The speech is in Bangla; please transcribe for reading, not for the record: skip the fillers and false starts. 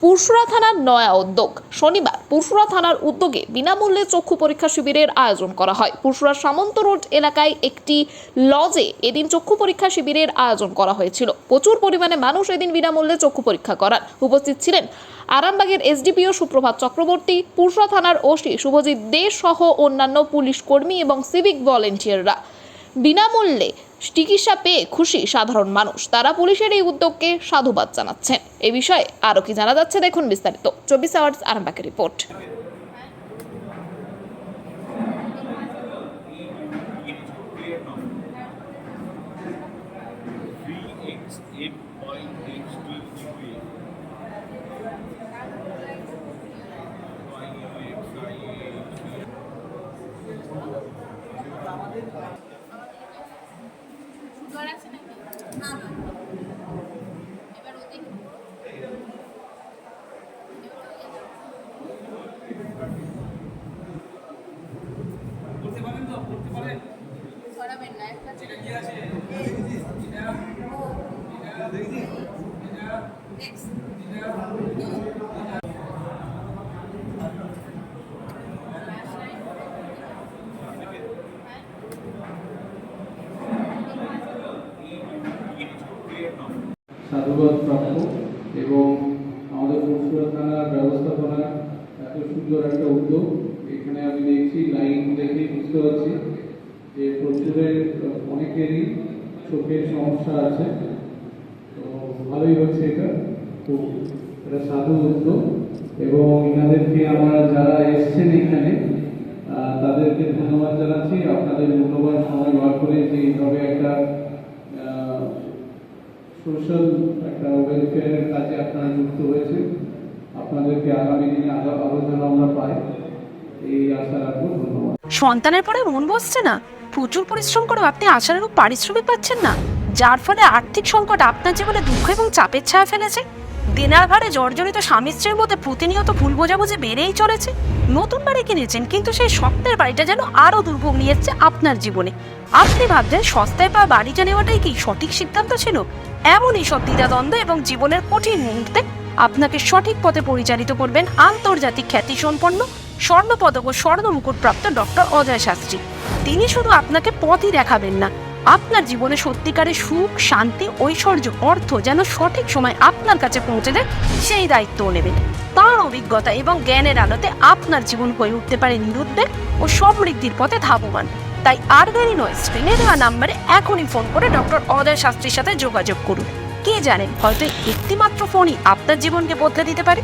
পুরসুরা থানার নয়া উদ্যোগ। শনিবার পুরসুরা থানার উদ্যোগে বিনামূল্যে চক্ষু পরীক্ষা শিবিরের আয়োজন করা হয়। পুরসুরা সামন্ত রোড এলাকায় একটি লজে এদিন চক্ষু পরীক্ষা শিবিরের আয়োজন করা হয়েছিল। প্রচুর পরিমাণে মানুষ এদিন বিনামূল্যে চক্ষু পরীক্ষা করান। উপস্থিত ছিলেন আরামবাগের এসডিপিও সুপ্রভাত চক্রবর্তী, পুরসুরা থানার ওসি শুভজিৎ দে সহ অন্যান্য পুলিশ কর্মী এবং সিভিক ভলেন্টিয়াররা। বিনামূল্যে চিকিৎসা পেয়ে খুশি সাধারণ মানুষ। তারা পুলিশের এই উদ্যোগকে সাধুবাদ জানাচ্ছেন। এই বিষয়ে আরো কি জানা যাচ্ছে দেখুন বিস্তারিত 24 আওয়ার্স আরামবাগের রিপোর্ট। সুগার আছে নাকি? না না, এবার ওদিক করতে পারেন তো, করতে পারেন। সরাবেন না একটা এটা কি আছে? এটা দেখি এটা এক্স সাধুবাদ প্রাপ্য এবং আমাদের পুরসুরা থানার ব্যবস্থাপনা এত সুন্দর একটা উদ্যোগ। এখানে আমি দেখছি লাইন দেখে বুঝতে পারছি যে প্রচুরের অনেকেরই চোখের সমস্যা আছে, তো ভালোই হচ্ছে এটা। তো এটা সাধু উদ্যোগ এবং এনাদেরকে আমরা যারা এসছেন এখানে তাদেরকে ধন্যবাদ জানাচ্ছি। আপনাদের মূল্যবান সময় বার করে যে এইভাবে একটা সোশ্যাল একটা ওয়েলফেয়ারের কাজে আপনারা যুক্ত হয়েছে। আপনাদেরকে আগামী দিনে আরো যেন আমরা পাই এই আশা রাখবো। ধন্যবাদ। সন্তানের পরে মন বসছে না, প্রচুর পরিশ্রম করেও আপনি আশানুরূপ পারিশ্রমিক পাচ্ছেন না, যার ফলে আর্থিক সংকট আপনার জীবনে দুঃখ এবং চাপের ছায়া ফেলেছে। দেনার ভারে জর্জরিত স্বামী স্ত্রীর মধ্যে প্রতিনিয়ত ভুল বোঝাবুঝি বেড়েই চলেছে। নতুন বাড়ি কিনেছেন, কিন্তু সেই স্বপ্নের বাড়িটা যেন আরো দুর্ভোগ নিয়ে এসছে আপনার জীবনে। আপনি ভাবছেন সস্তায় পাওয়া বাড়িটা নেওয়াটাই কি সঠিক সিদ্ধান্ত ছিল? এমনই সব দ্বিধাদ্বন্দ্ব এবং জীবনের কঠিন মুহূর্তে আপনাকে সঠিক পথে পরিচালিত করবেন আন্তর্জাতিক খ্যাতিসম্পন্ন স্বর্ণপদক ও স্বর্ণ মুকুটপ্রাপ্ত ডক্টর অজয় শাস্ত্রী। তিনি শুধু আপনাকে পথই দেখাবেন না, আপনার জীবনে সত্যিকারের সুখ, শান্তি, ঐশ্বর্য, অর্থ যেন সঠিক সময় আপনার কাছে পৌঁছে দেয় সেই দায়িত্বও নেবেন। তার অভিজ্ঞতা এবং জ্ঞানের আলোতে আপনার জীবন হয়ে উঠতে পারে নিরুদ্বেগ ও সমৃদ্ধির পথে ধাবমান। তাই আর দেরি নয়, স্ক্রিনে দেওয়া নাম্বারে এখনই ফোন করে ডক্টর অজয় শাস্ত্রীর সাথে যোগাযোগ করুন। কে জানেন, হয়তো একটি মাত্র ফোনই আপনার জীবনকে বদলে দিতে পারে।